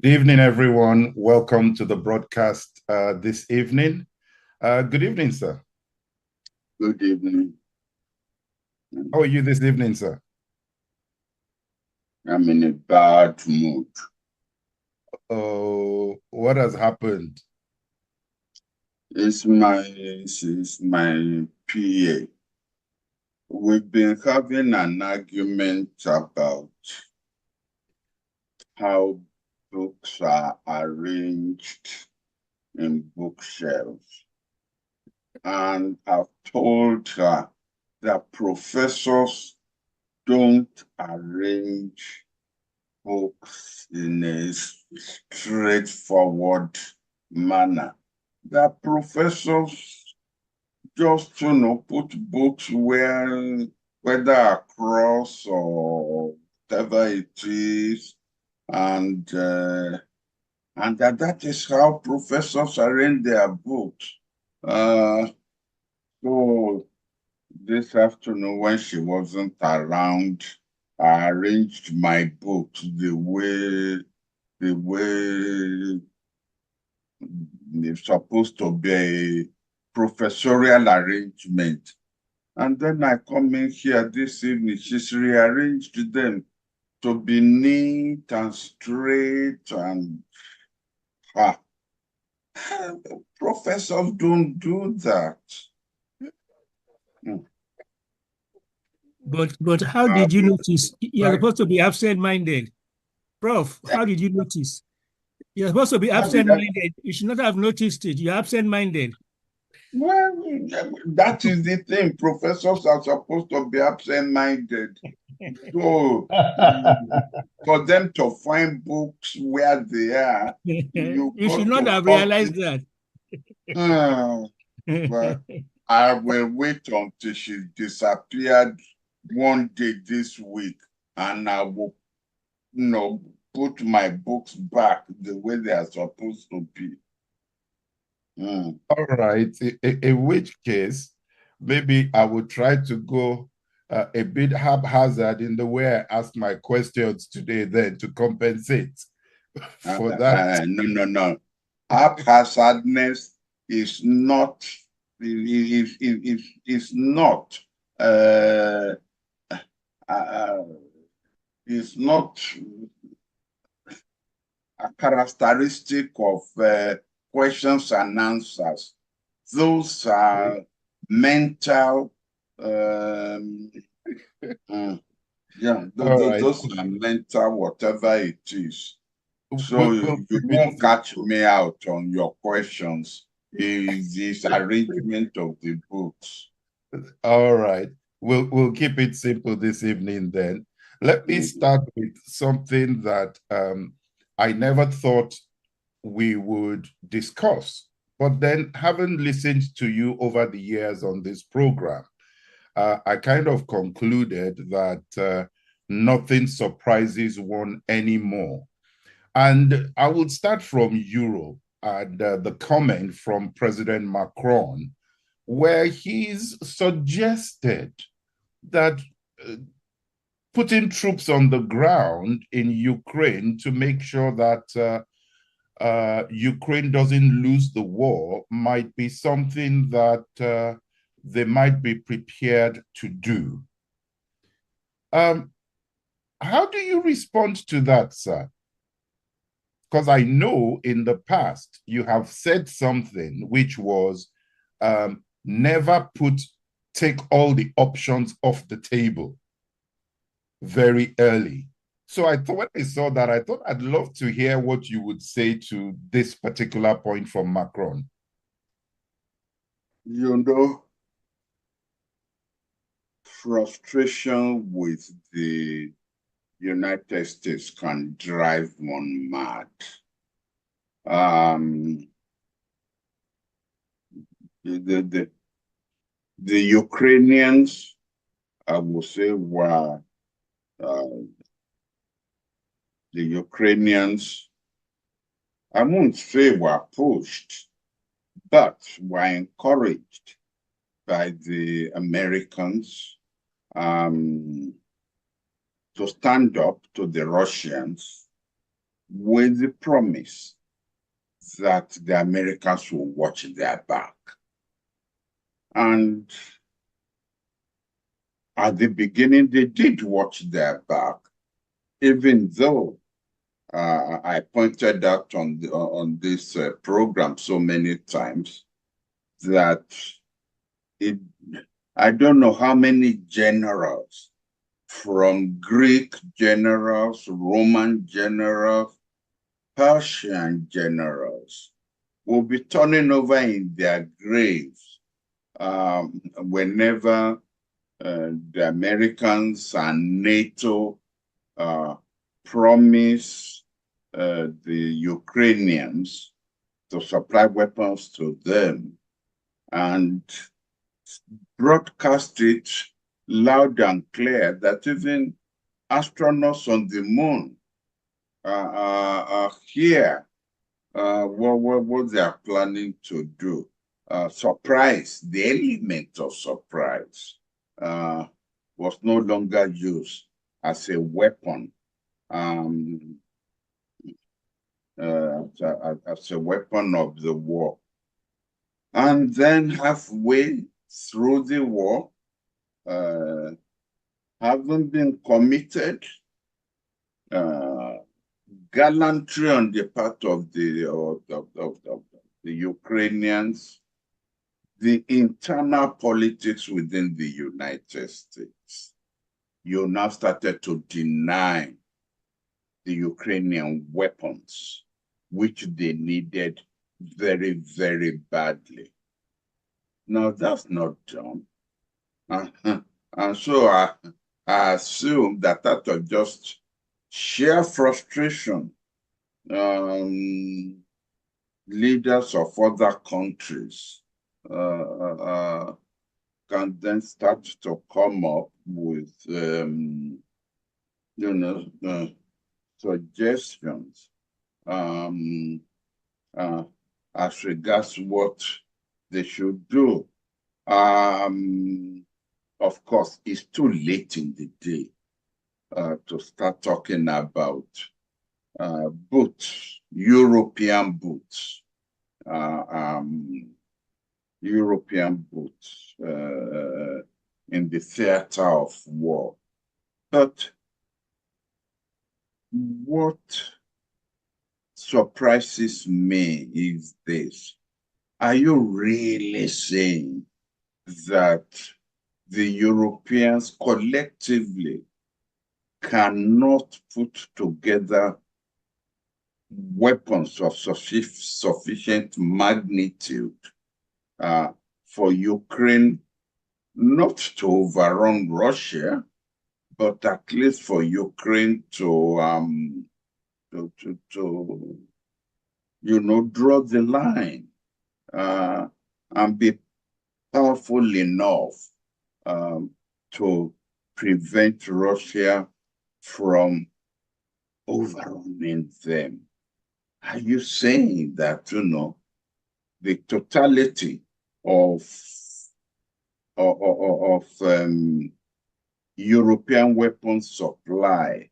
evening, everyone. Welcome to the broadcast this evening. Good evening, sir. Good evening. How are you this evening, sir? I'm in a bad mood. Oh, what has happened? It's my PA. We've been having an argument about how books are arranged in bookshelves. And I've told her that professors don't arrange books in a straightforward manner. That professors just put books whether across or whatever it is, and that is how professors arrange their books. So this afternoon, when she wasn't around, I arranged my books the way it's supposed to be a professorial arrangement. And then I come in here this evening, she's rearranged them to be neat and straight and professors don't do that. But how did you notice? You're supposed to be absent-minded. Prof, how did you notice? You're supposed to be absent-minded. You should not have noticed it. You're absent-minded. Well, that is the thing. Professors are supposed to be absent-minded. So for them to find books where they are, you should not have realized that. But I will wait until she disappeared one day this week, and I will, put my books back the way they are supposed to be. All right. In which case, maybe I would try to go a bit haphazard in the way I ask my questions today, then to compensate for that. No. Haphazardness is not is not a characteristic of questions and answers. Those are mental. Those are mental, whatever it is. So you won't catch me out on your questions. Is arrangement of the books. All right. We'll keep it simple this evening then. Let me start with something that I never thought we would discuss. But then, having listened to you over the years on this program, I kind of concluded that nothing surprises one anymore. And I will start from Europe and the comment from President Macron, where he's suggested that putting troops on the ground in Ukraine to make sure that Ukraine doesn't lose the war might be something that they might be prepared to do. How do you respond to that, sir? Because I know in the past you have said something which was never take all the options off the table very early. So I thought when I saw that, I thought I'd love to hear what you would say to this particular point from Macron. Frustration with the United States can drive one mad. The Ukrainians, I would say, were the Ukrainians, I won't say were pushed, but were encouraged by the Americans to stand up to the Russians with the promise that the Americans will watch their back. And at the beginning, they did watch their back, even though I pointed out on this program so many times that I don't know how many generals, from Greek generals, Roman generals, Persian generals, will be turning over in their graves whenever the Americans and NATO promise the Ukrainians to supply weapons to them and broadcast it loud and clear that even astronauts on the moon hear what they are planning to do. Surprise, the element of surprise was no longer used as a weapon, as a weapon of the war. And then halfway through the war, having been committed, gallantry on the part of the Ukrainians, the internal politics within the United States, you now started to deny the Ukrainian weapons, which they needed very, very badly. Now, that's not done. And so I assume that out of just sheer frustration, leaders of other countries can then start to come up with, suggestions as regards what they should do. Of course, it's too late in the day to start talking about boots, European boots, European boots in the theater of war. But what surprises me is this. Are you really saying that the Europeans collectively cannot put together weapons of sufficient magnitude for Ukraine not to overrun Russia, but at least for Ukraine to draw the line and be powerful enough to prevent Russia from overrunning them? Are you saying that, the totality of European weapons supply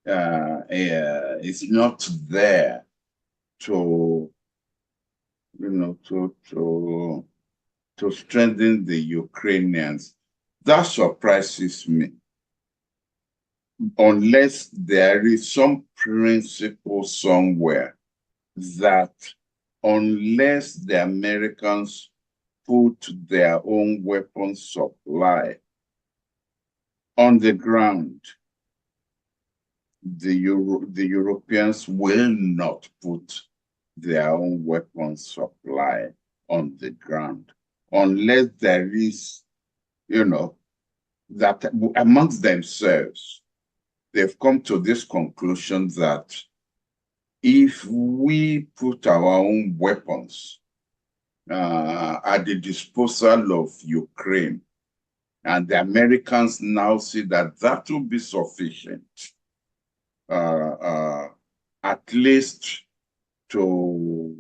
is not there to strengthen the Ukrainians? That surprises me. Unless there is some principle somewhere that unless the Americans put their own weapon supply on the ground, the Europeans will not put their own weapon supply on the ground, unless there is, that amongst themselves, they've come to this conclusion that if we put our own weapons at the disposal of Ukraine, and the Americans now see that that will be sufficient, at least to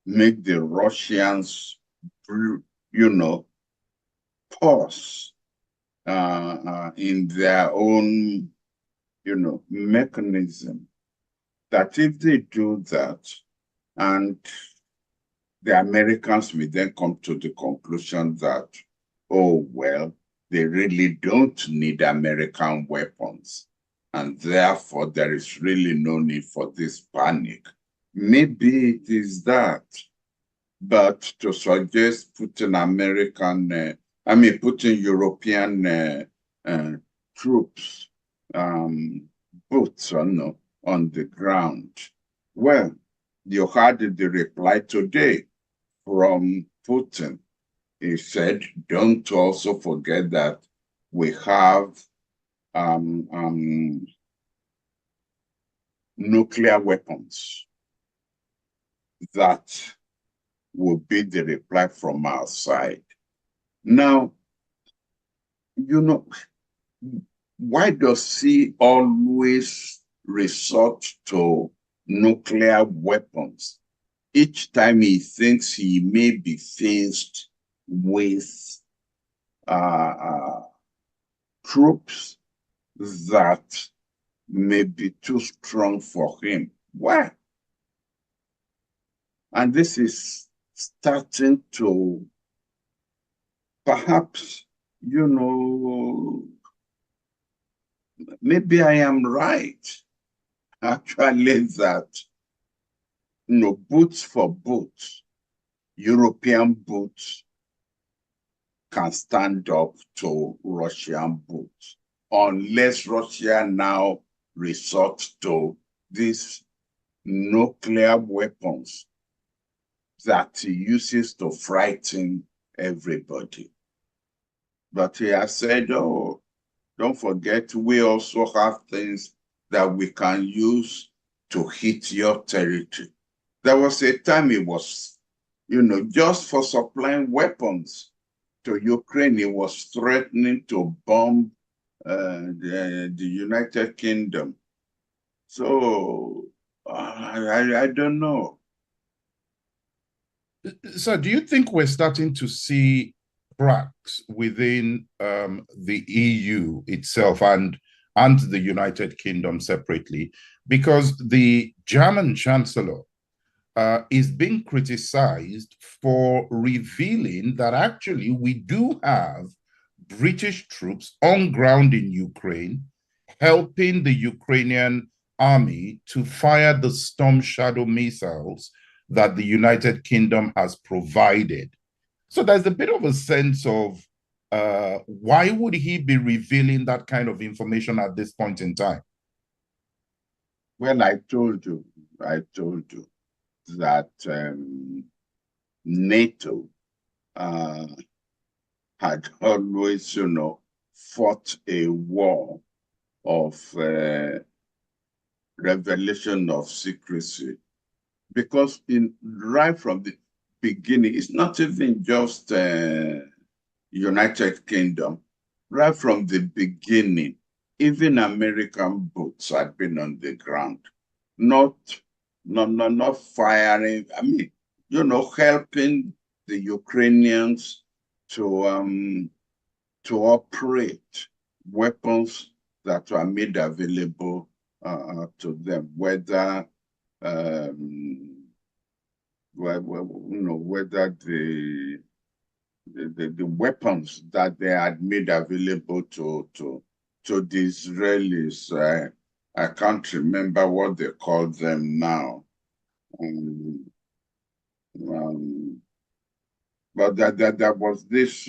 make the Russians, pause in their own, mechanism that if they do that, and the Americans may then come to the conclusion that, oh, well, they really don't need American weapons, and therefore there is really no need for this panic. Maybe it is that, but to suggest putting putting European troops, boots on the ground. Well, you heard the reply today from Putin. He said, don't also forget that we have nuclear weapons. That will be the reply from our side. Now, why does he always resort to nuclear weapons each time he thinks he may be faced with troops that may be too strong for him? Why? And this is starting to perhaps, maybe I am right, actually, that, boots for boots, European boots can stand up to Russian boots, unless Russia now resorts to these nuclear weapons that he uses to frighten everybody. But he has said, oh, don't forget, we also have things that we can use to hit your territory. There was a time it was, just for supplying weapons to Ukraine, he was threatening to bomb the United Kingdom. So I don't know. So do you think we're starting to see cracks within the EU itself and the United Kingdom separately? Because the German Chancellor is being criticized for revealing that actually we do have British troops on ground in Ukraine helping the Ukrainian army to fire the Storm Shadow missiles that the United Kingdom has provided. So there's a bit of a sense of why would he be revealing that kind of information at this point in time? Well, I told you that NATO had always, fought a war of revelation of secrecy, because right from the beginning, it's not even just United Kingdom. Right from the beginning, even American boats had been on the ground, not firing. Helping the Ukrainians to operate weapons that were made available to them, whether whether the weapons that they had made available to the Israelis. I can't remember what they call them now. But that was this,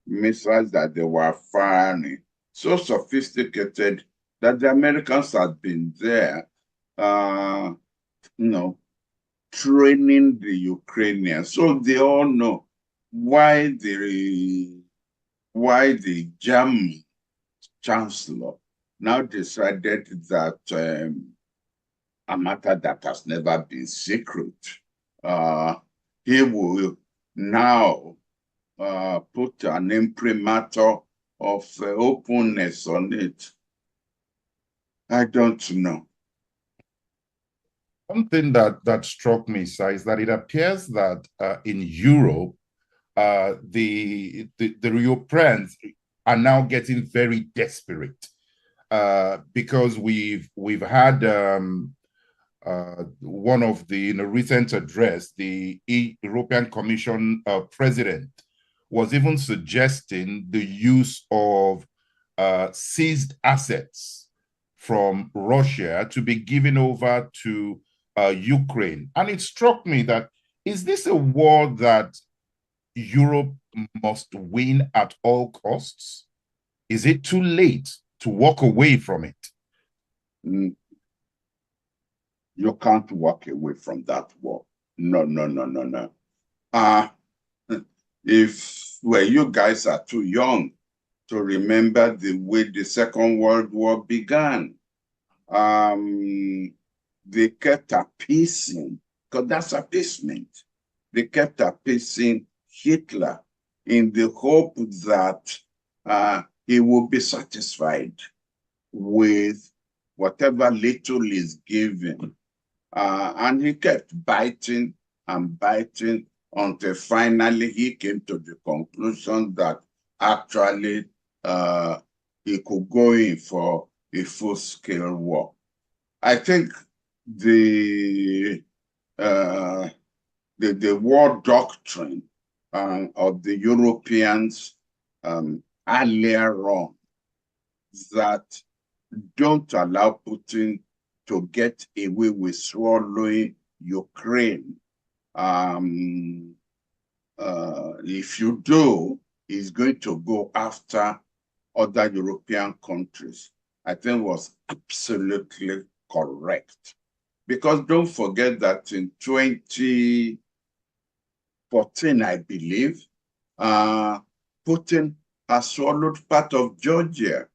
missiles that they were firing, so sophisticated that the Americans had been there, training the Ukrainians. So they all know why the German chancellor now decided that a matter that has never been secret, he will now put an imprimatur of openness on it. I don't know. One thing that struck me, sir, is that it appears that in Europe, the Europeans are now getting very desperate because we've had one of the, in a recent address, the European Commission president was even suggesting the use of seized assets from Russia to be given over to Ukraine. And it struck me that, is this a war that Europe must win at all costs? Is it too late to walk away from it? You can't walk away from that war. No. Well, you guys are too young to remember the way the Second World War began. They kept appeasing, because that's appeasement. They kept appeasing Hitler in the hope that he will be satisfied with whatever little is given. And he kept biting and biting until finally he came to the conclusion that actually he could go in for a full-scale war. I think the war doctrine of the Europeans earlier on, that don't allow Putin to get away with swallowing Ukraine. If you do, he's going to go after other European countries. I think was absolutely correct. Because don't forget that in 2014, I believe, Putin has swallowed part of Georgia.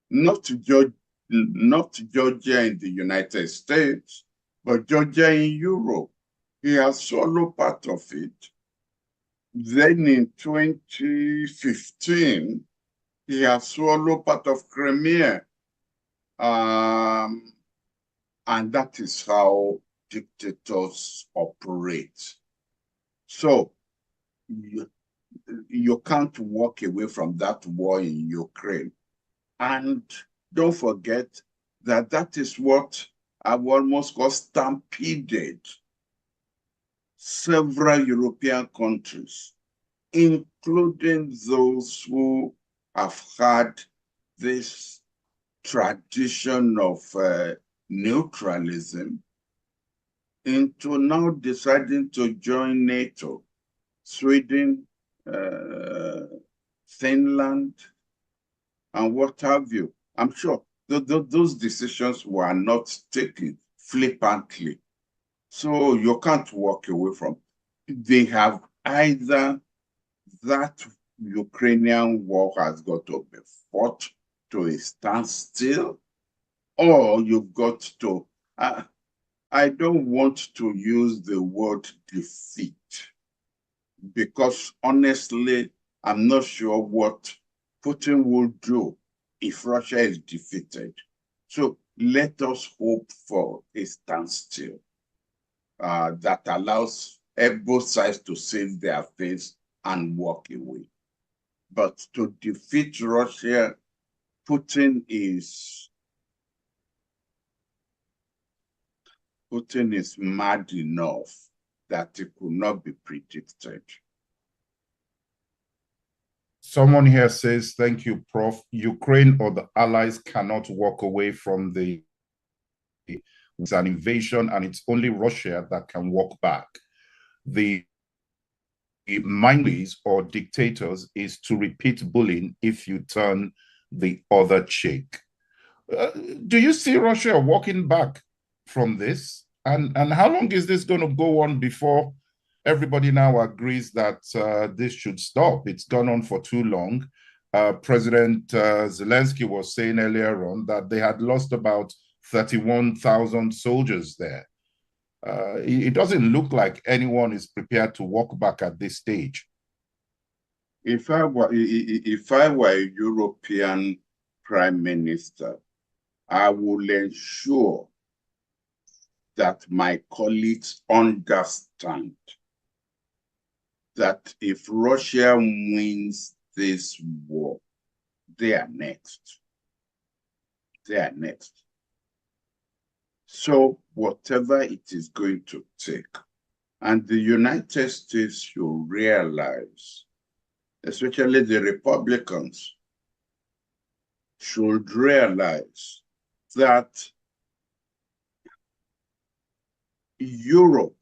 Not Georgia in the United States, but Georgia in Europe. He has swallowed part of it. Then in 2015, he has swallowed part of Crimea. And that is how dictators operate. So you can't walk away from that war in Ukraine. And don't forget that that is what I almost call stampeded several European countries, including those who have had this tradition of neutralism, into now deciding to join NATO. Sweden, Finland, and what have you. I'm sure those decisions were not taken flippantly. So you can't walk away from. They have either that Ukrainian war has got to be fought to a standstill, or you've got to, I don't want to use the word defeat, because honestly, I'm not sure what Putin will do if Russia is defeated. So let us hope for a standstill that allows both sides to save their face and walk away. But to defeat Russia, Putin is mad enough that it could not be predicted. Someone here says, thank you, Prof. Ukraine or the allies cannot walk away from it's an invasion, and it's only Russia that can walk back. The mindless or dictators is to repeat bullying if you turn the other cheek. Do you see Russia walking back from this? And how long is this going to go on before everybody now agrees that this should stop? It's gone on for too long. President Zelensky was saying earlier on that they had lost about 31,000 soldiers there. It doesn't look like anyone is prepared to walk back at this stage. If I were a European prime minister, I will ensure that my colleagues understand that if Russia wins this war, they are next. They are next. So whatever it is going to take, and the United States should realize, especially the Republicans, should realize that Europe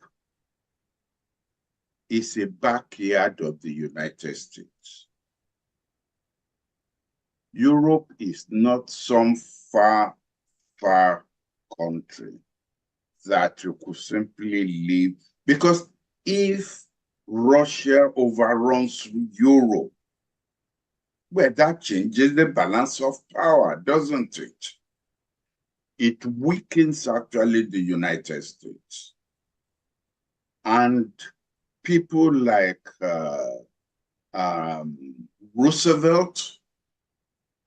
is a backyard of the United States. Europe is not some far, far country that you could simply leave. Because if Russia overruns Europe, well, that changes the balance of power, doesn't it? It weakens actually the United States. And people like Roosevelt,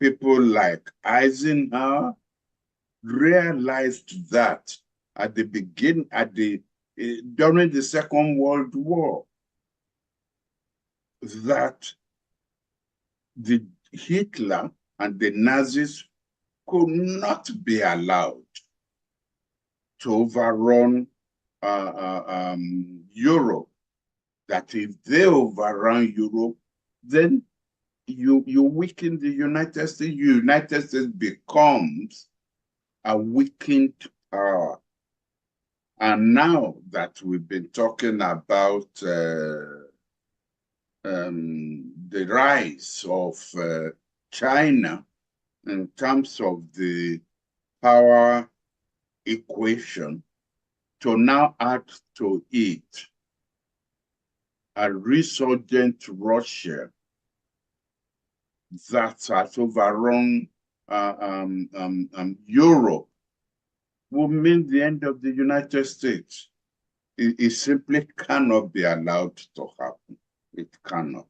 people like Eisenhower realized that at the beginning, during the Second World War, that the Hitler and the Nazis could not be allowed to overrun Europe. That if they overrun Europe, then you weaken the United States. United States becomes a weakened power. And now that we've been talking about the rise of China in terms of the power equation, to now add to it a resurgent Russia that has overrun Europe will mean the end of the United States. It simply cannot be allowed to happen. It cannot.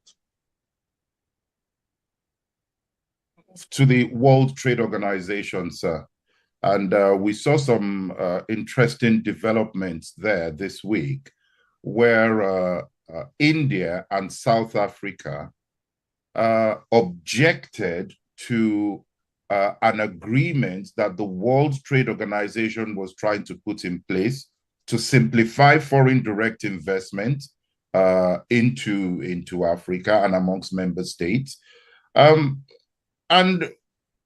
To the World Trade Organization, sir. And we saw some interesting developments there this week, where India and South Africa objected to an agreement that the World Trade Organization was trying to put in place to simplify foreign direct investment into Africa and amongst member states. And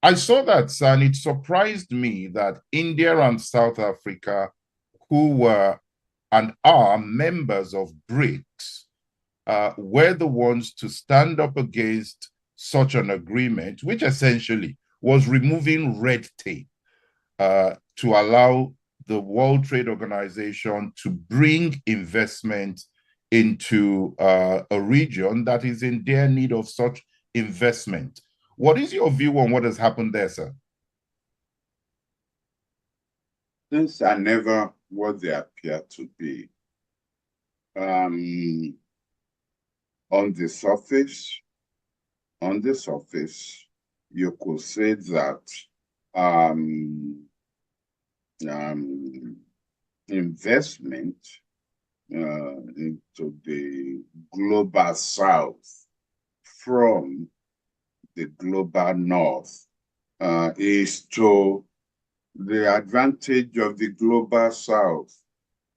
I saw that, and it surprised me that India and South Africa, who were and are members of BRICS, were the ones to stand up against such an agreement, which essentially was removing red tape to allow the World Trade Organization to bring investment into a region that is in dire need of such investment. What is your view on what has happened there, sir? Things are never what they appear to be. On the surface, you could say that investment into the global south from the global north is to the advantage of the global south.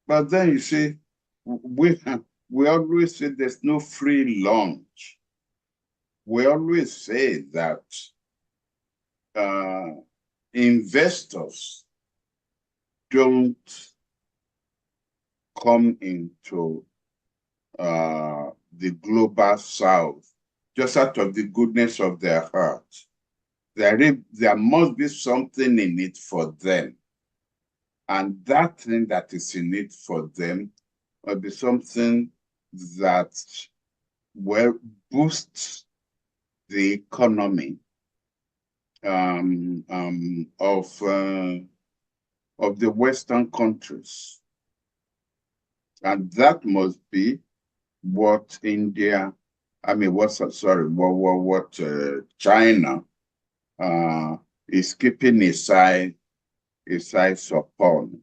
But then you see, we always say there's no free lunch. We always say that investors don't come into the global south just out of the goodness of their heart. There must be something in it for them. And that thing that is in it for them will be something that will boost the economy of the Western countries. And that must be what China is keeping its eyes upon.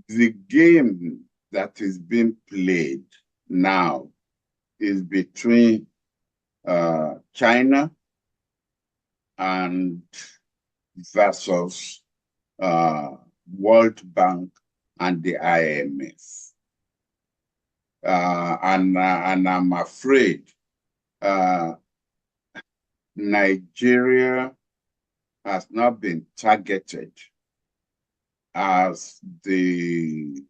The game that is being played now is between China and versus World Bank and the IMF. And I'm afraid Nigeria has not been targeted as the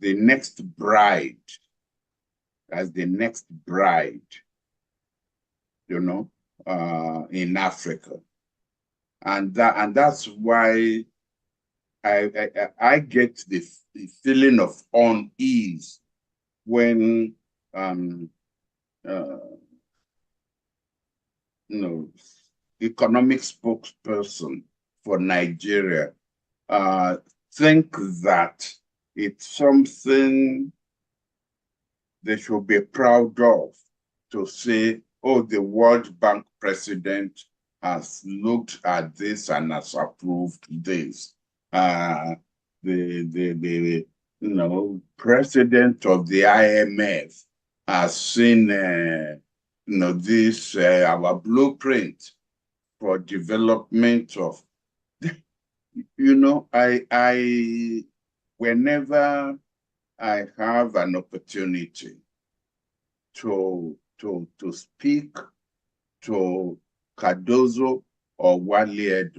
next bride, you know, in Africa, and that's why I get the feeling of unease when economic spokesperson for Nigeria think that it's something they should be proud of, to say, oh, the World Bank president has looked at this and has approved this. The president of the IMF has seen this our blueprint for development of I whenever I have an opportunity to speak to Cardozo or Wale,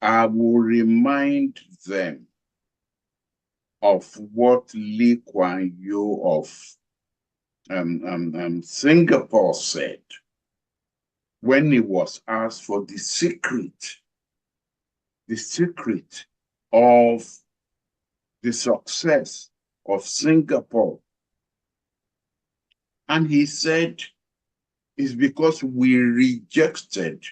I will remind them of what Lee Kuan Yew of Singapore said when he was asked for the secret of the success of Singapore. And he said, it's because we rejected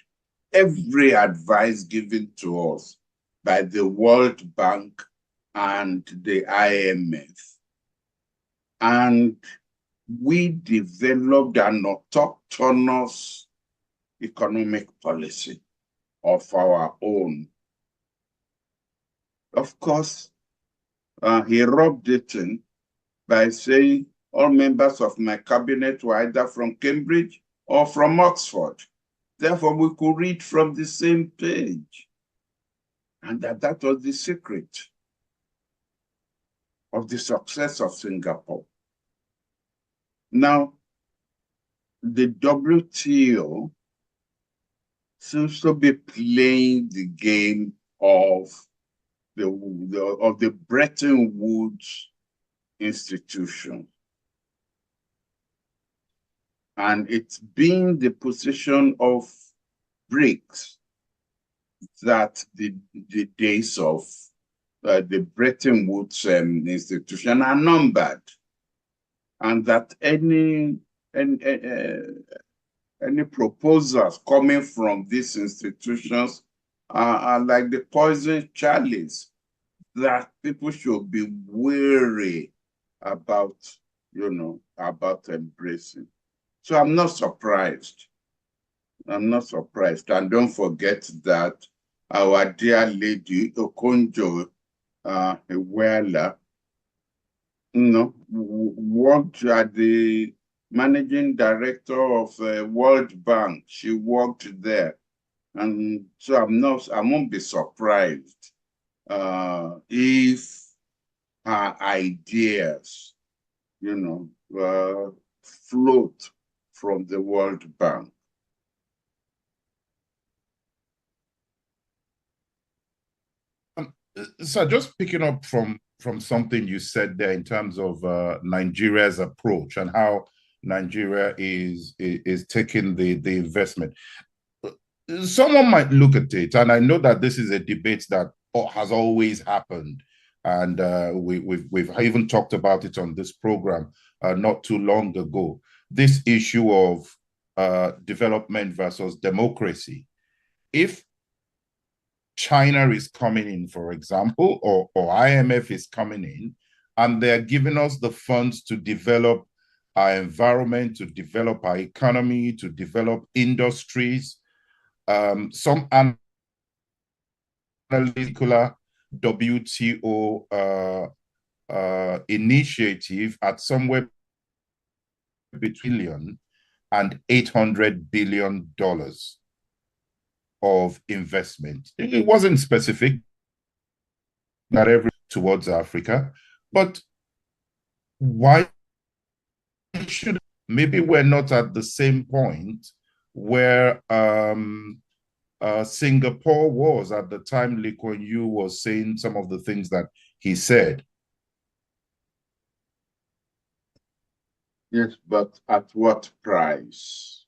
every advice given to us by the World Bank and the IMF. And we developed an autonomous economic policy of our own. Of course, he rubbed it in by saying all members of my cabinet were either from Cambridge or from Oxford. Therefore, we could read from the same page. And that was the secret of the success of Singapore. Now, the WTO seems to be playing the game of the Bretton Woods institution. And it's been the position of BRICS that the days of the Bretton Woods institution are numbered, and that any proposals coming from these institutions are like the poison chalice that people should be wary about, about embracing. So I'm not surprised. I'm not surprised. And don't forget that our dear lady, Okonjo Iweala, worked at the managing director of World Bank. She worked there. And so I won't be surprised if her ideas, float from the World Bank. So just picking up from something you said there in terms of Nigeria's approach and how Nigeria is taking the investment. Someone might look at it, and I know that this is a debate that has always happened, and we've even talked about it on this program not too long ago. This issue of development versus democracy. If China is coming in, for example, or IMF is coming in, and they're giving us the funds to develop our environment, to develop our economy, to develop industries. Some analytical WTO initiative at somewhere between and $800 billion of investment. It wasn't specific, not every towards Africa, but why should maybe we're not at the same point where Singapore was at the time Lee Kuan Yew was saying some of the things that he said. Yes, but at what price?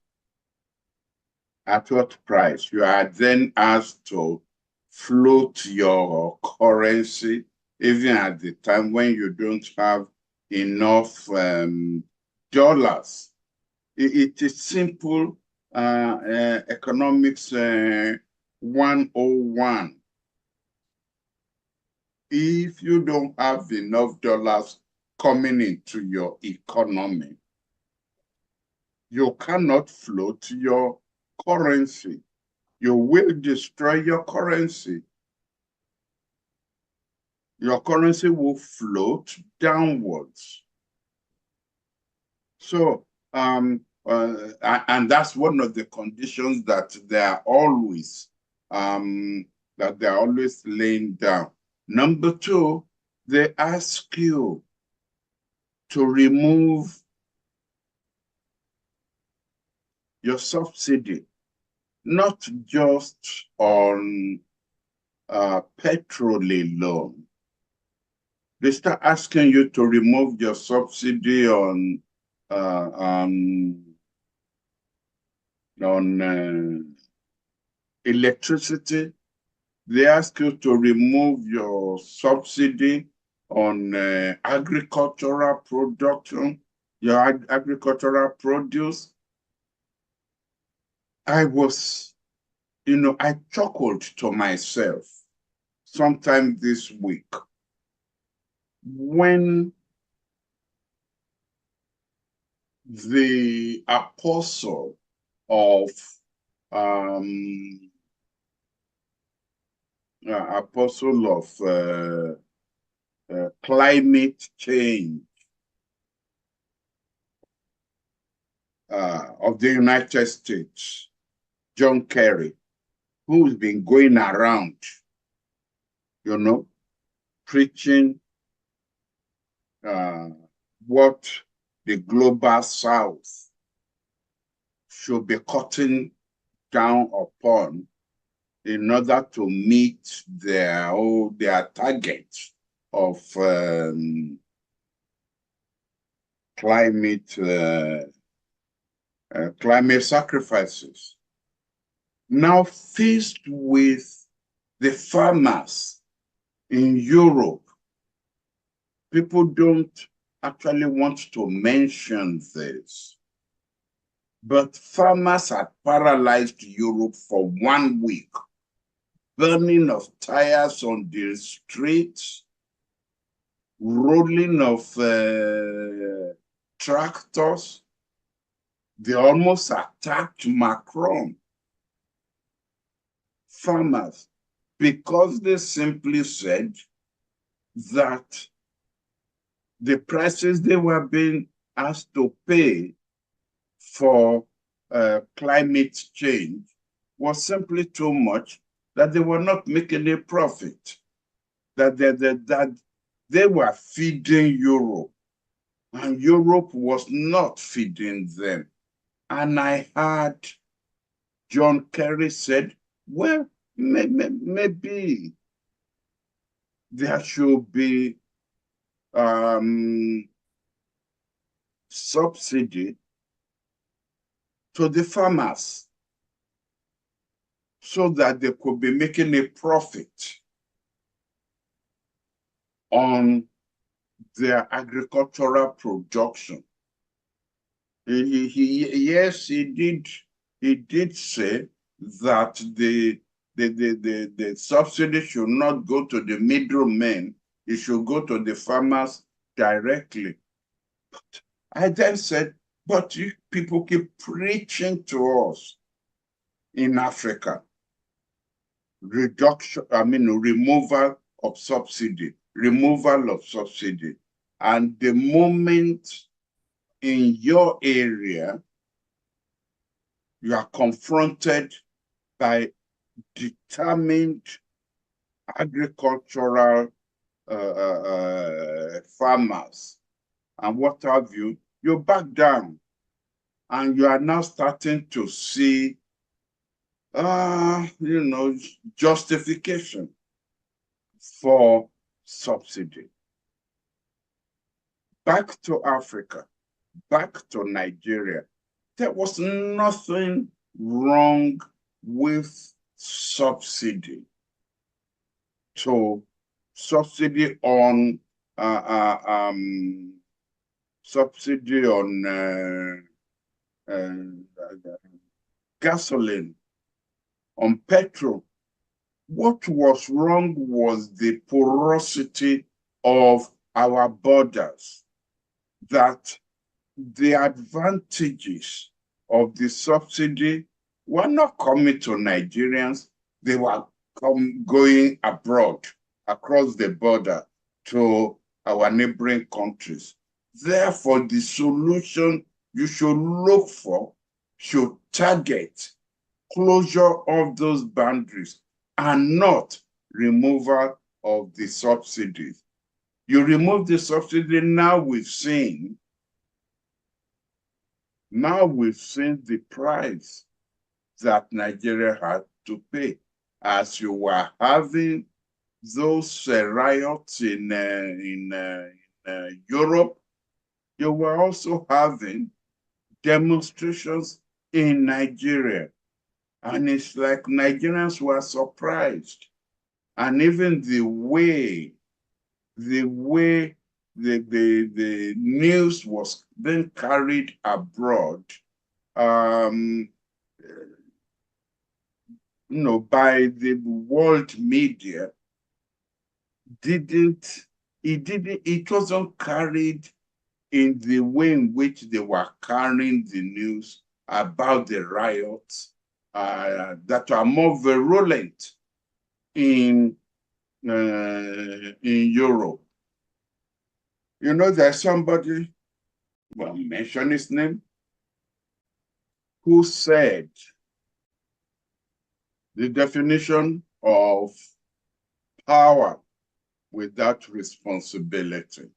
At what price? You are then asked to float your currency, even at the time when you don't have enough dollars. It is simple economics 101. If you don't have enough dollars coming into your economy, you cannot float your currency. You will destroy your currency. Your currency will float downwards. So, and that's one of the conditions that they are always laying down. Number two, they ask you to remove your subsidy, not just on petrol alone. They start asking you to remove your subsidy on electricity. They ask you to remove your subsidy on agricultural production, your agricultural produce. I chuckled to myself sometime this week when the apostle of climate change of the United States, John Kerry, who's been going around, preaching what the global South should be cutting down upon in order to meet their target of climate sacrifices. Now faced with the farmers in Europe, people don't actually want to mention this, but farmers had paralyzed Europe for 1 week. Burning of tires on the streets, rolling of tractors. They almost attacked Macron. Farmers, because they simply said that the prices they were being asked to pay for climate change was simply too much, that they were not making a profit, that they were feeding Europe, and Europe was not feeding them. And I heard John Kerry said, well, maybe there should be subsidy to the farmers so that they could be making a profit on their agricultural production. Yes, he did say that the subsidy should not go to the middlemen, it should go to the farmers directly. But I then said, but you people keep preaching to us in Africa, removal of subsidy. removal of subsidy. And the moment in your area you are confronted by determined agricultural farmers and what have you, you back down. And you are now starting to see, justification for subsidy. Back to Africa, back to Nigeria. There was nothing wrong with subsidy. So subsidy on gasoline, on petrol. What was wrong was the porosity of our borders, that the advantages of the subsidy were not coming to Nigerians, they were going abroad, across the border to our neighboring countries. Therefore, the solution you should look for should target closure of those boundaries and not removal of the subsidies. You remove the subsidy, now we've seen the price that Nigeria had to pay. As you were having those riots in Europe, you were also having demonstrations in Nigeria. And it's like Nigerians were surprised. And even the way the news was then carried abroad, by the world media, it wasn't carried in the way in which they were carrying the news about the riots that are more virulent in Europe. There's somebody, well, mention his name, who said the definition of power without responsibility,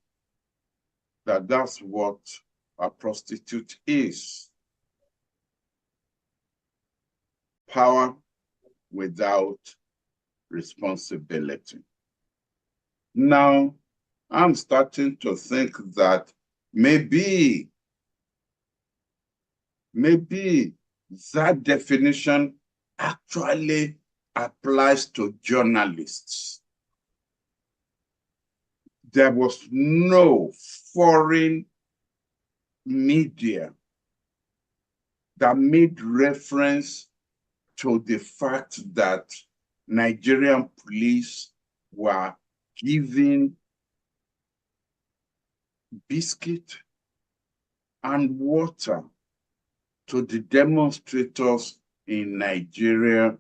that's what a prostitute is. Power without responsibility. Now, I'm starting to think that maybe that definition actually applies to journalists. There was no foreign media that made reference to the fact that Nigerian police were giving biscuit and water to the demonstrators in Nigeria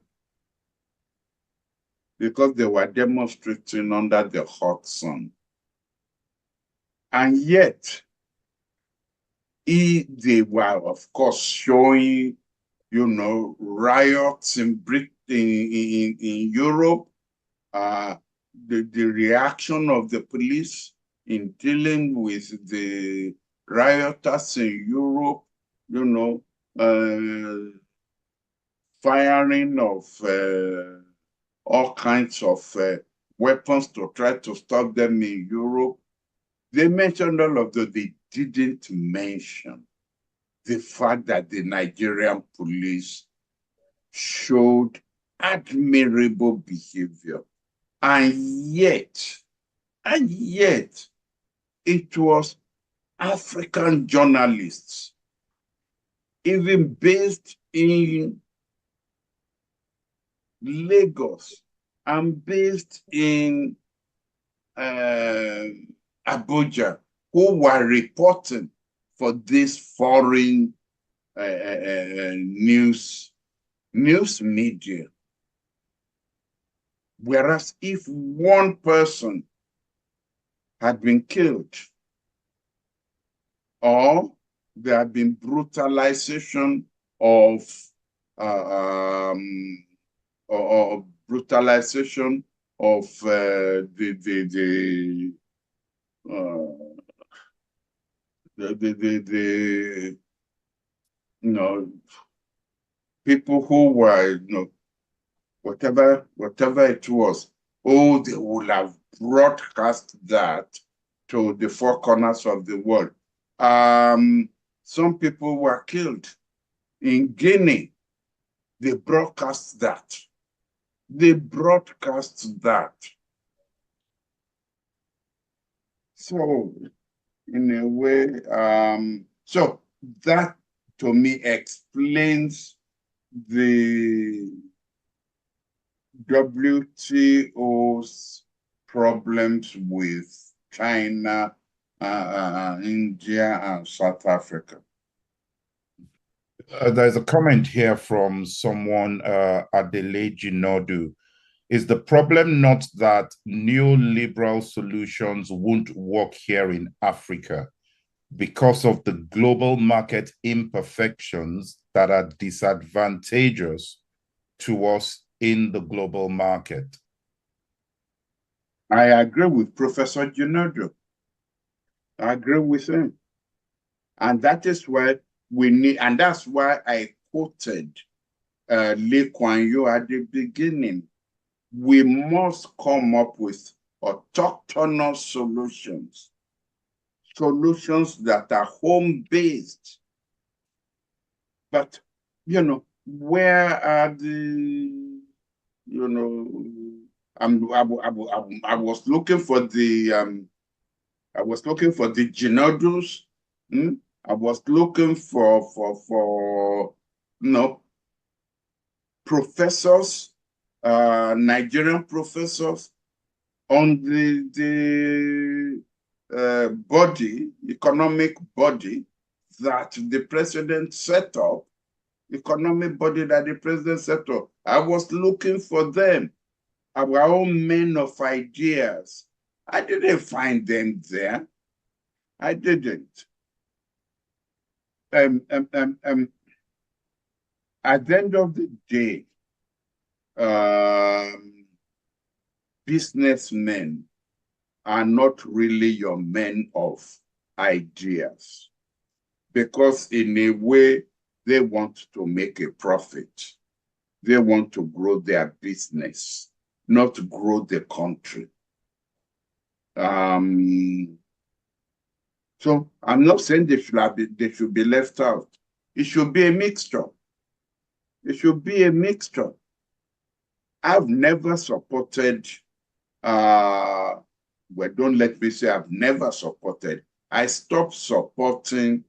because they were demonstrating under the hot sun. And yet, they were, of course, showing, riots in Europe, the reaction of the police in dealing with the rioters in Europe, firing of all kinds of weapons to try to stop them in Europe. They mentioned all of those. They didn't mention the fact that the Nigerian police showed admirable behavior. And yet, it was African journalists, even based in Lagos and based in Abuja, who were reporting for this foreign news media. Whereas if one person had been killed, or there had been brutalization of or brutalization of the you know, people who were, you know, whatever it was, oh, they would have broadcast that to the four corners of the world. Some people were killed in Guinea. They broadcast that. They broadcast that. So, in a way, so that to me explains the WTO's problems with China, India, and South Africa. There's a comment here from someone, Adeleji Nodu. Is the problem not that neoliberal solutions won't work here in Africa because of the global market imperfections that are disadvantageous to us in the global market? I agree with Professor Jinodo. I agree with him. And that is why we need, and that's why I quoted Lee Kuan Yew at the beginning. We must come up with autochthonous solutions, solutions that are home-based. But, you know, where are the, you know, I was looking for the Genodos. I was looking for you know, professors, Nigerian professors on the body, economic body that the president set up, economic body that the president set up. I was looking for them, our own men of ideas. I didn't find them there. I didn't. At the end of the day, businessmen are not really your men of ideas, because in a way, they want to make a profit. They want to grow their business, not to grow the country. So I'm not saying they should be left out. It should be a mixture. It should be a mixture. I've never supported, well, don't let me say I've never supported. I stopped supporting,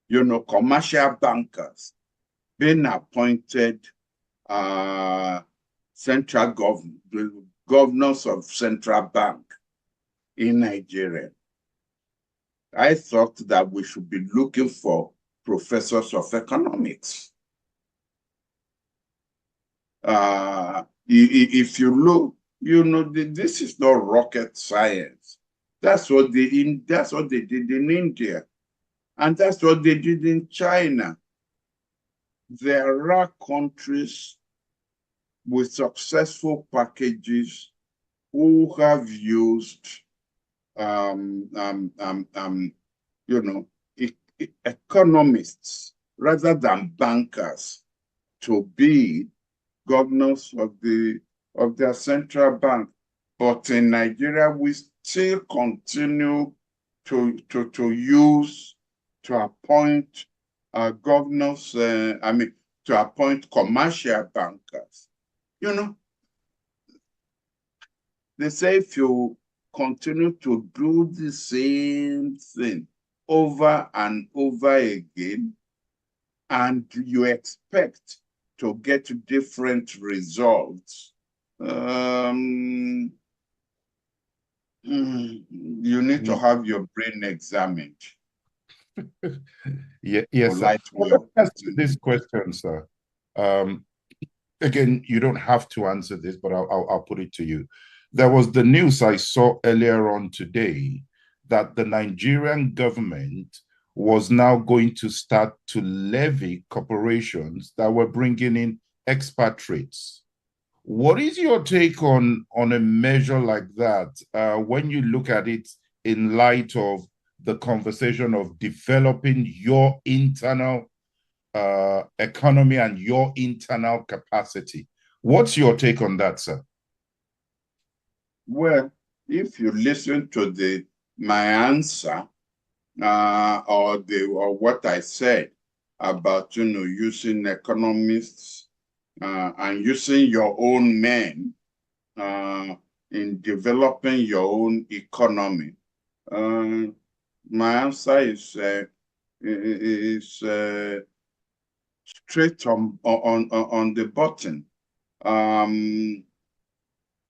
you know, commercial bankers being appointed central governors of central bank in Nigeria. I thought that we should be looking for professors of economics. If you look, you know, this is not rocket science. That's what they did in India, and that's what they did in China. There are countries with successful packages who have used, you know, economists rather than bankers to be governors of their central bank. But in Nigeria, we still continue to appoint governors, to appoint commercial bankers. You know, they say if you continue to do the same thing over and over again, and you expect to get different results, you need to have your brain examined. Yes, sir. Well, let's ask this question, sir. Again, you don't have to answer this, but I'll put it to you. There was the news I saw earlier on today that the Nigerian government was now going to start to levy corporations that were bringing in expatriates. What is your take on a measure like that when you look at it in light of the conversation of developing your internal economy and your internal capacity? What's your take on that, sir? Well, if you listen to my answer or what I said about using economists and using your own men in developing your own economy, my answer is straight on the button.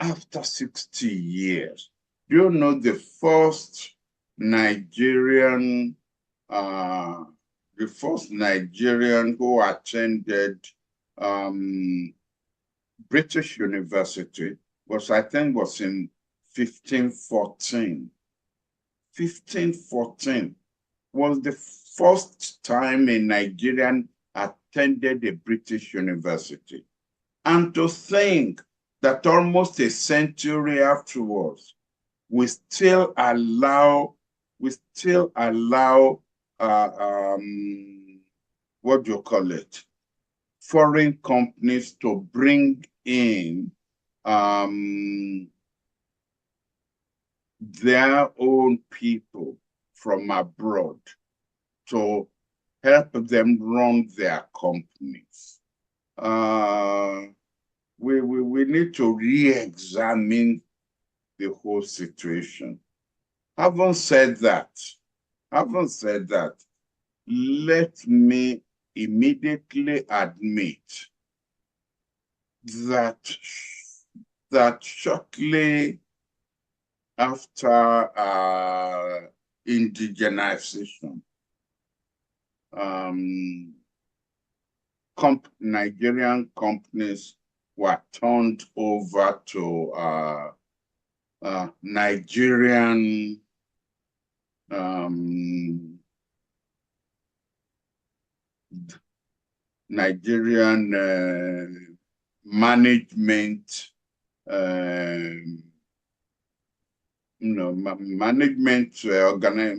After 60 years, you know the first Nigerian who attended British University was in 1514. 1514 was the first time a Nigerian attended a British university. And to think that almost a century afterwards, we still allow what do you call it? Foreign companies to bring in their own people from abroad to help them run their companies. We need to re-examine the whole situation. Having said that, let me immediately admit that shortly after indigenization, Nigerian companies were turned over to Nigerian management,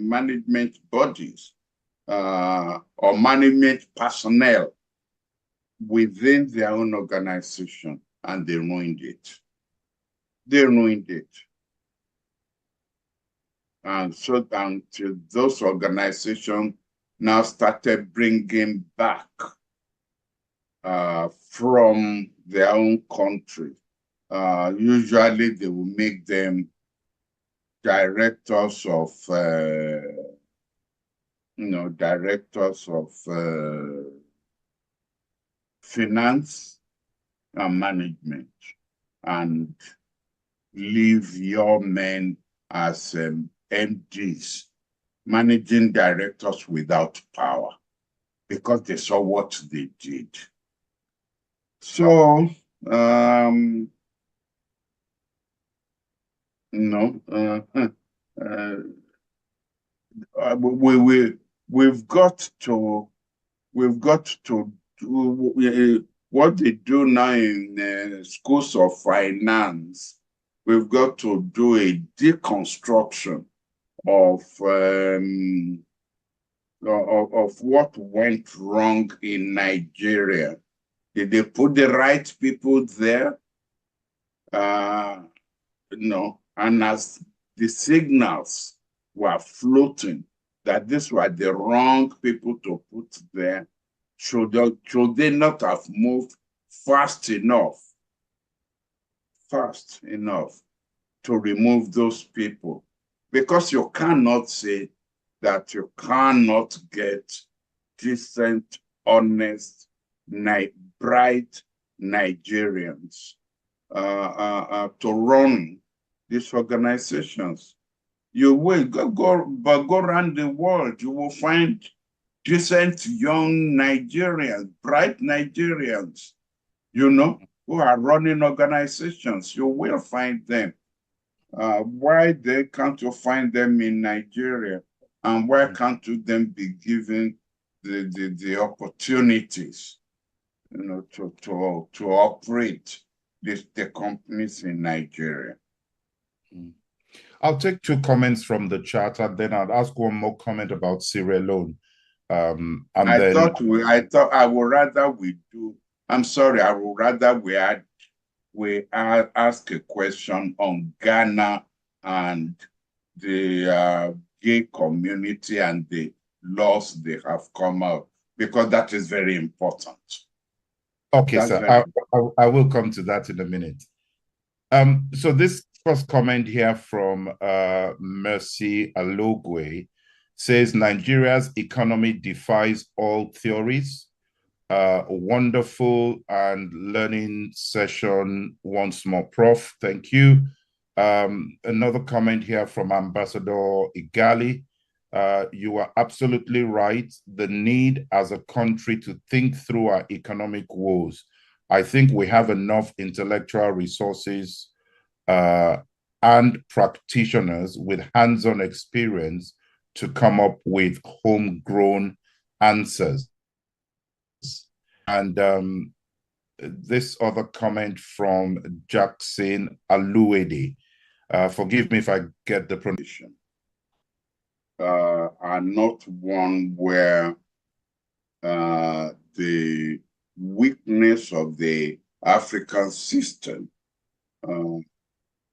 management bodies or management personnel within their own organization, and they ruined it. And so until those organizations now started bringing back from their own country, usually they will make them directors of finance and management, and leave your men as MDs, managing directors without power, because they saw what they did. So, we've got to do what they do now in schools of finance. We've got to do a deconstruction of what went wrong in Nigeria. Did they put the right people there? No. And as the signals were floating that these were the wrong people to put there, should they not have moved fast enough to remove those people? Because you cannot say that you cannot get decent, honest, bright Nigerians to run these organizations. You will go around the world, you will find decent young Nigerians, bright Nigerians, who are running organizations. You will find them. Why can't you find them in Nigeria? And why can't you then be given the opportunities, you know, to operate the companies in Nigeria? I'll take 2 comments from the chat, and then I'll ask one more comment about Sierra Leone. And I thought I would rather we do. I'm sorry. I would rather we ask a question on Ghana and the gay community and the laws they have come out, because that is very important. Okay, sir. I will come to that in a minute. So this first comment here from Mercy Alogwe says Nigeria's economy defies all theories. Wonderful and learning session once more, Prof. Thank you. Another comment here from Ambassador Igali. You are absolutely right. The need as a country to think through our economic woes. I think we have enough intellectual resources and practitioners with hands-on experience to come up with homegrown answers. And this other comment from Jackson Aluede, forgive me if I get the pronunciation, are not one where the weakness of the African system,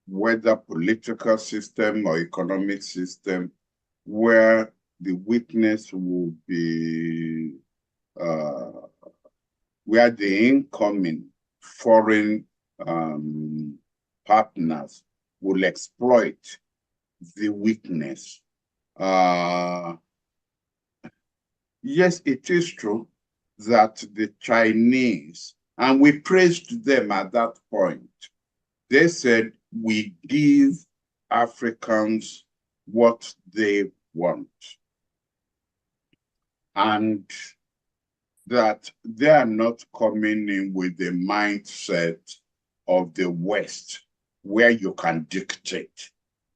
whether political system or economic system, where the weakness will be where the incoming foreign partners will exploit the weakness. Yes, it is true that the Chinese, and we praised them at that point, they said, we give Africans what they want. And that they are not coming in with the mindset of the West, where you can dictate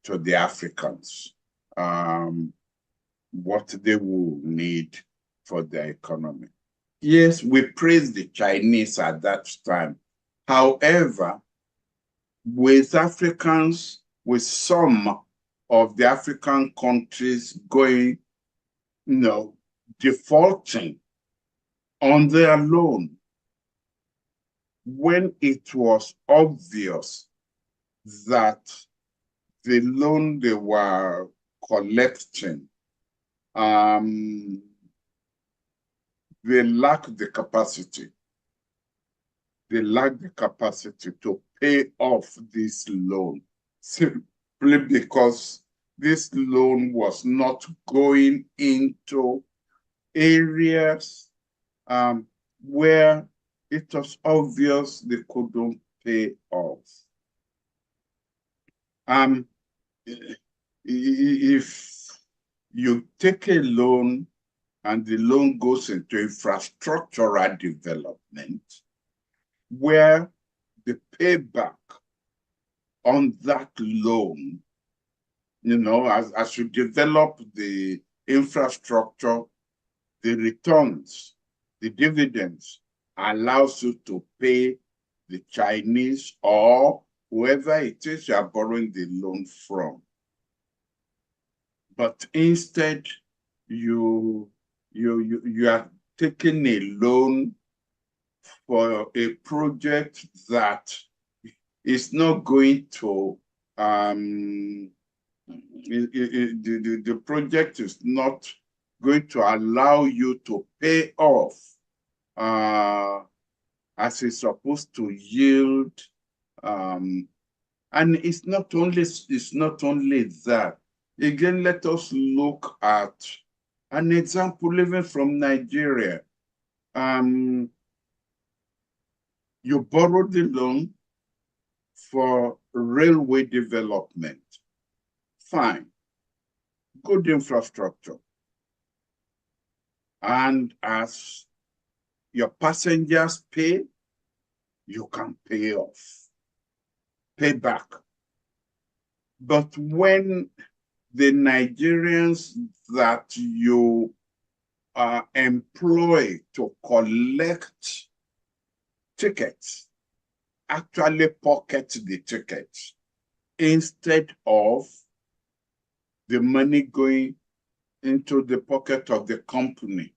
to the Africans what they will need for their economy. Yes, we praised the Chinese at that time. However, with Africans, with some of the African countries going, defaulting on their loan, when it was obvious that the loan they were collecting, they lacked the capacity. They lacked the capacity to pay off this loan, simply because this loan was not going into areas where it was obvious they couldn't pay off. If you take a loan and the loan goes into infrastructural development, where the payback on that loan, as you develop the infrastructure, the returns, the dividends allows you to pay the Chinese or whoever it is you are borrowing the loan from. But instead, you are taking a loan for a project that is not going to the project is not going to allow you to pay off as it's supposed to yield. And it's not only that. Again, let us look at an example even from Nigeria. You borrowed the loan for railway development. Fine. Good infrastructure. And as your passengers pay, you can pay off. Pay back. But when the Nigerians that you employ to collect tickets actually pocket the tickets instead of the money going into the pocket of the company,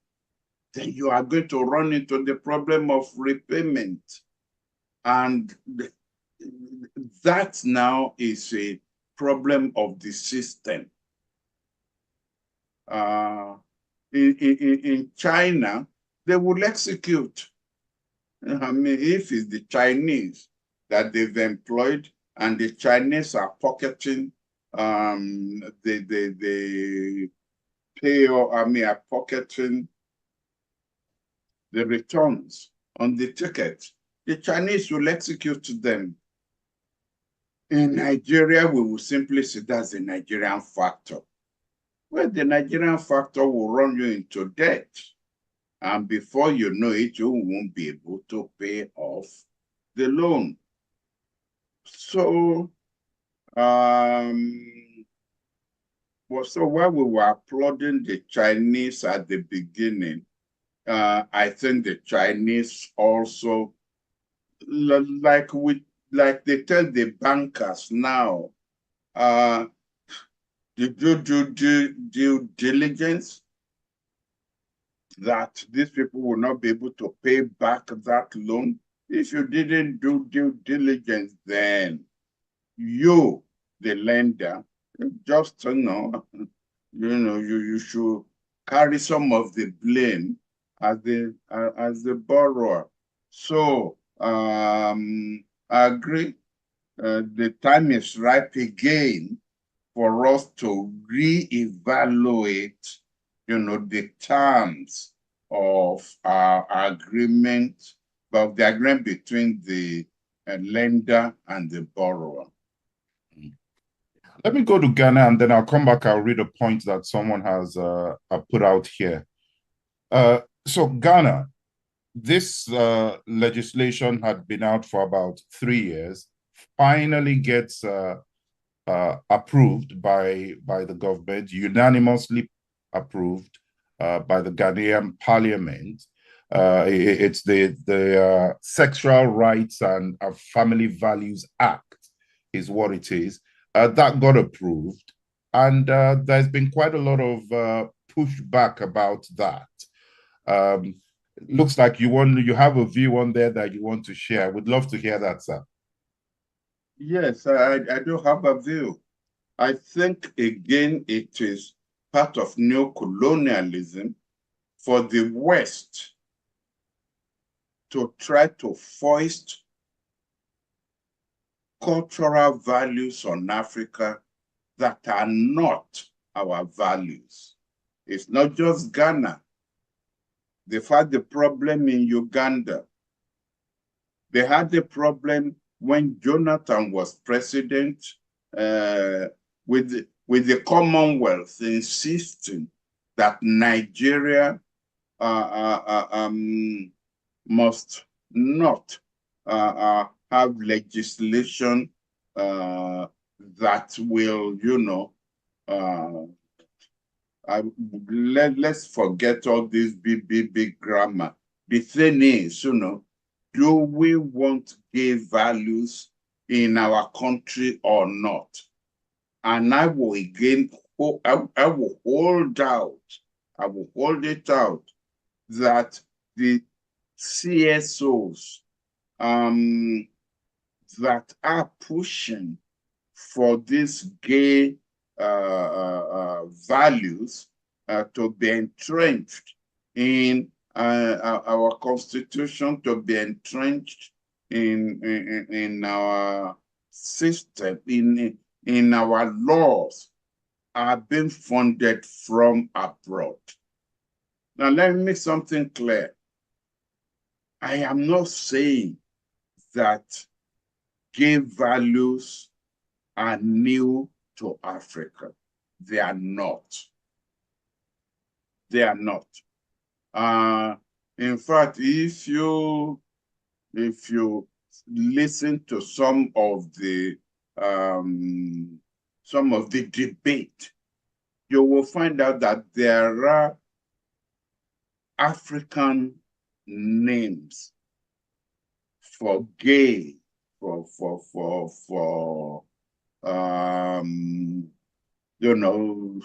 then you are going to run into the problem of repayment. And that now is a problem of the system. In China, they will execute. I mean, if it's the Chinese that they've employed and the Chinese are pocketing the pay, or are pocketing the returns on the ticket, the Chinese will execute them. In Nigeria, we will simply say that's the Nigerian factor. Well, the Nigerian factor will run you into debt. And before you know it, you won't be able to pay off the loan. So, so while we were applauding the Chinese at the beginning, I think the Chinese also, like they tell the bankers now, did you do due diligence that these people will not be able to pay back that loan? If you didn't do due diligence, then you, the lender, just you should carry some of the blame as the borrower. So I agree. The time is ripe again for us to reevaluate, the terms of our agreement, of the agreement between the lender and the borrower. Let me go to Ghana, and then I'll come back. I'll read a point that someone has put out here. So Ghana, this legislation had been out for about 3 years, finally gets approved by the government, unanimously approved by the Ghanaian parliament. It's the Sexual Rights and Family Values Act is what it is. That got approved, and there's been quite a lot of pushback about that. Looks like you have a view on there that you want to share. Would love to hear that, sir. Yes, I do have a view. I think, again, it is part of neo-colonialism for the West to try to foist cultural values on Africa that are not our values. It's not just Ghana. They've had the problem in Uganda. They had the problem when Jonathan was president, with the Commonwealth insisting that Nigeria must not have legislation that will, let's forget all this big grammar. The thing is, do we want gay values in our country or not? And I will again, I will hold it out that the CSOs that are pushing for these gay values to be entrenched in our constitution, to be entrenched in our system, in our laws, are being funded from abroad. Now, let me make something clear. I am not saying that gay values are new to Africa. They are not. They are not. In fact, if you listen to some of the some of the debate, you will find out that there are African names for gay, for you know,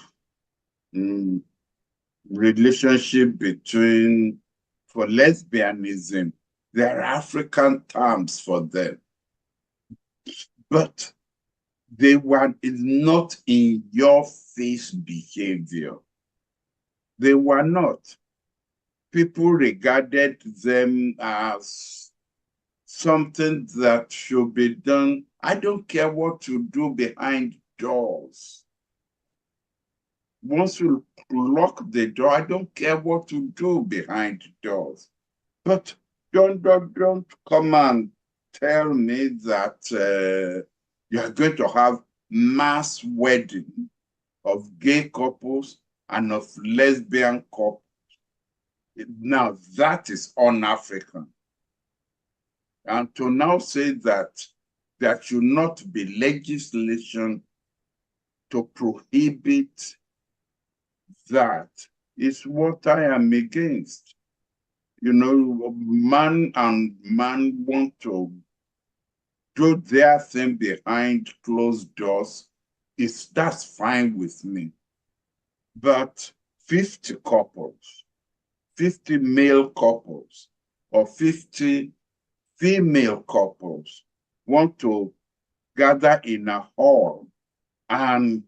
relationship between, for lesbianism. There are African terms for them, but they were not in your face behavior. They were not. People regarded them as something that should be done. I don't care what you do behind doors. Once you lock the door, I don't care what you do behind doors. But don't come and tell me that you are going to have mass wedding of gay couples and of lesbian couples. Now, that is un-African. And to now say that there should not be legislation to prohibit that is what I am against. You know, man and man want to do their thing behind closed doors. That's fine with me. But 50 couples, 50 male couples, or 50 female couples want to gather in a hall and,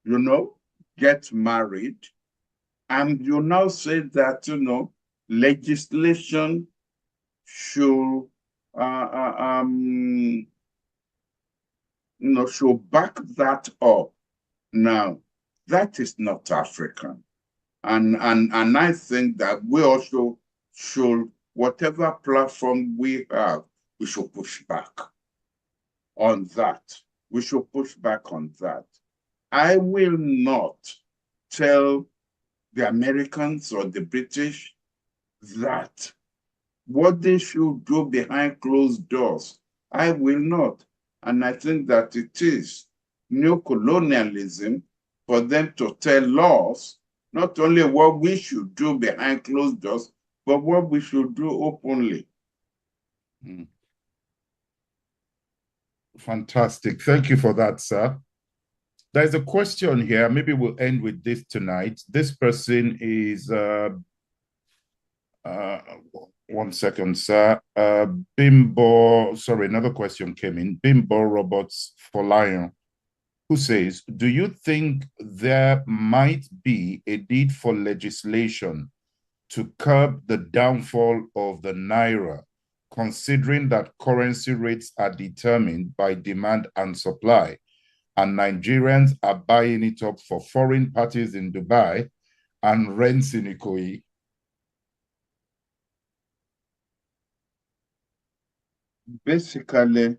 you know, get married, and you now say that, you know, legislation should, should back that up. Now, that is not African. And I think that we also should, whatever platform we have, we should push back on that. We should push back on that. I will not tell the Americans or the British that what they should do behind closed doors. I will not. And I think that it is neocolonialism for them to tell us not only what we should do behind closed doors, but what we should do openly. Fantastic. Thank you for that, sir. There's a question here. Maybe we'll end with this tonight. This person is, one second, sir. Bimbo, sorry, another question came in. Bimbo Robots for Lion, who says, do you think there might be a need for legislation to curb the downfall of the Naira, considering that currency rates are determined by demand and supply, and Nigerians are buying it up for foreign parties in Dubai and rents in Ikoyi? Basically,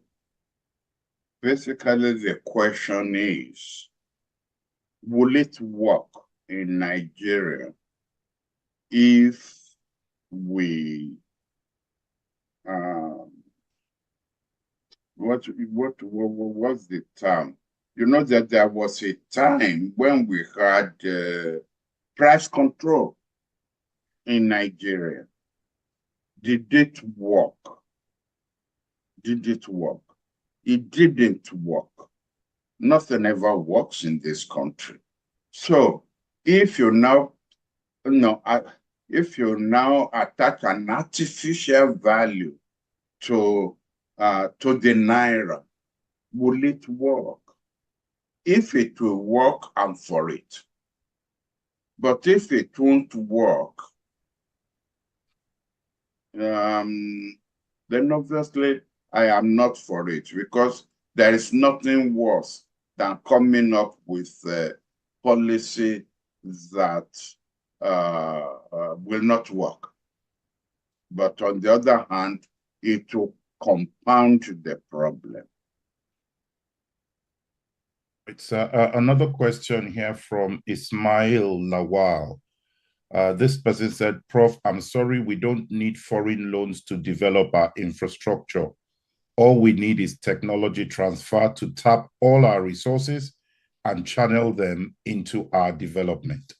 the question is, will it work in Nigeria if we what's the term? You know that there was a time when we had price control in Nigeria. Did it work? Did it work? It didn't work. Nothing ever works in this country. So if you now, if you now attach an artificial value to the Naira, will it work? If it will work, I'm for it. But if it won't work, then obviously I am not for it, because there is nothing worse than coming up with a policy that will not work. But on the other hand, it will compound the problem. It's another question here from Ismail Lawal. This person said, Prof, I'm sorry, we don't need foreign loans to develop our infrastructure. All we need is technology transfer to tap all our resources and channel them into our development.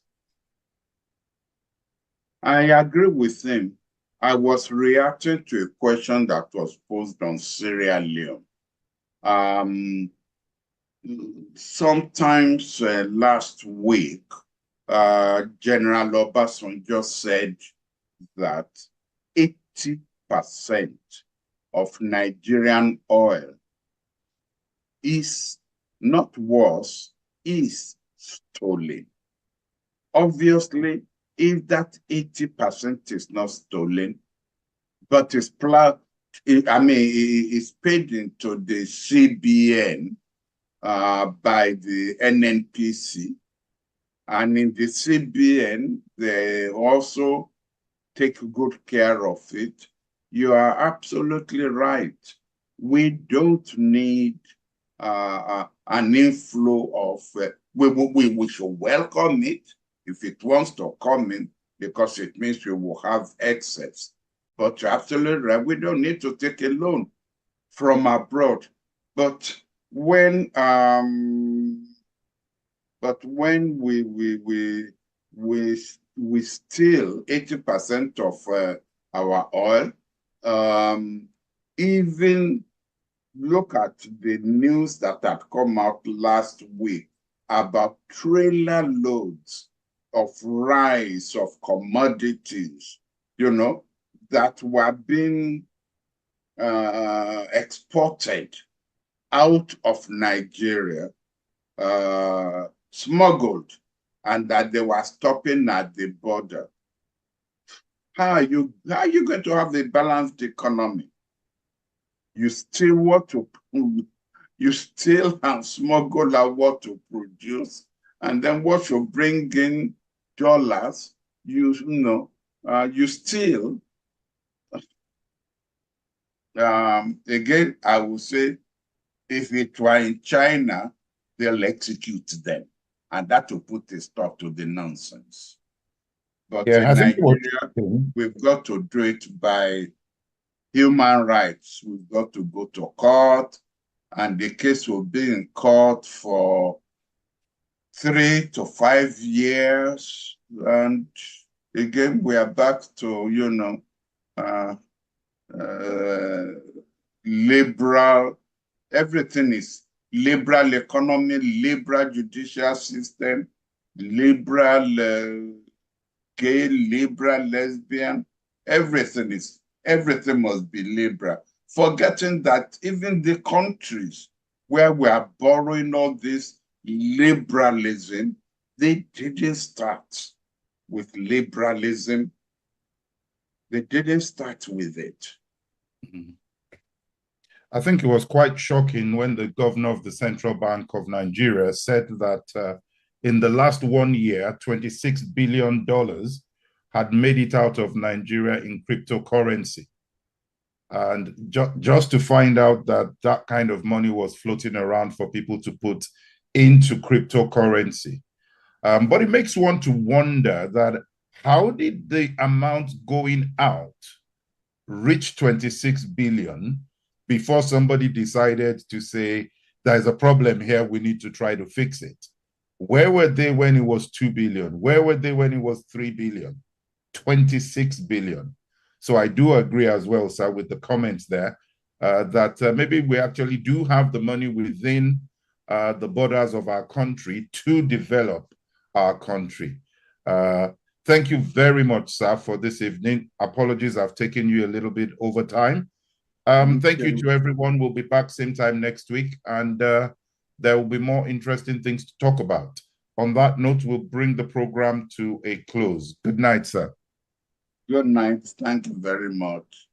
I agree with him. I was reacting to a question that was posed on Sierra Leone. Sometimes last week, General Obasanjo said that 80% of Nigerian oil is not worse, is stolen. Obviously, if that 80% is not stolen, but is is paid into the CBN by the NNPC, and in the CBN, they also take good care of it. You are absolutely right. We don't need an inflow of, we should welcome it if it wants to come in, because it means we will have excess. But you're absolutely right, we don't need to take a loan from abroad. But when we steal 80% of our oil, even look at the news that had come out last week about trailer loads of rice, of commodities, that were being exported out of Nigeria, smuggled, and that they were stopping at the border. How are you going to have a balanced economy? You still want to, you still and smuggle out what to produce, and then what you bring in dollars, you still. Again, I will say, if it were in China, they'll execute them, and that will put a stop to the nonsense. But in Nigeria, we've got to do it by human rights. We've got to go to court, and the case will be in court for 3 to 5 years. And again, we are back to, liberal, everything is liberal economy, liberal judicial system, liberal gay, liberal lesbian, everything must be liberal. Forgetting that even the countries where we are borrowing all this liberalism, they didn't start with liberalism. They didn't start with it. Mm-hmm. I think it was quite shocking when the governor of the Central Bank of Nigeria said that in the last 1 year, $26 billion had made it out of Nigeria in cryptocurrency. And just to find out that that kind of money was floating around for people to put into cryptocurrency. But it makes one to wonder that how did the amount going out reach 26 billion before somebody decided to say, there's a problem here, we need to try to fix it? Where were they when it was 2 billion? Where were they when it was 3 billion? 26 billion. So I do agree as well, sir, with the comments there, that maybe we actually do have the money within the borders of our country to develop our country. Thank you very much, sir, for this evening. Apologies, I've taken you a little bit over time. Thank you to everyone. We'll be back same time next week, and there will be more interesting things to talk about. On that note, we'll bring the program to a close. Good night, sir. Good night. Thank you very much.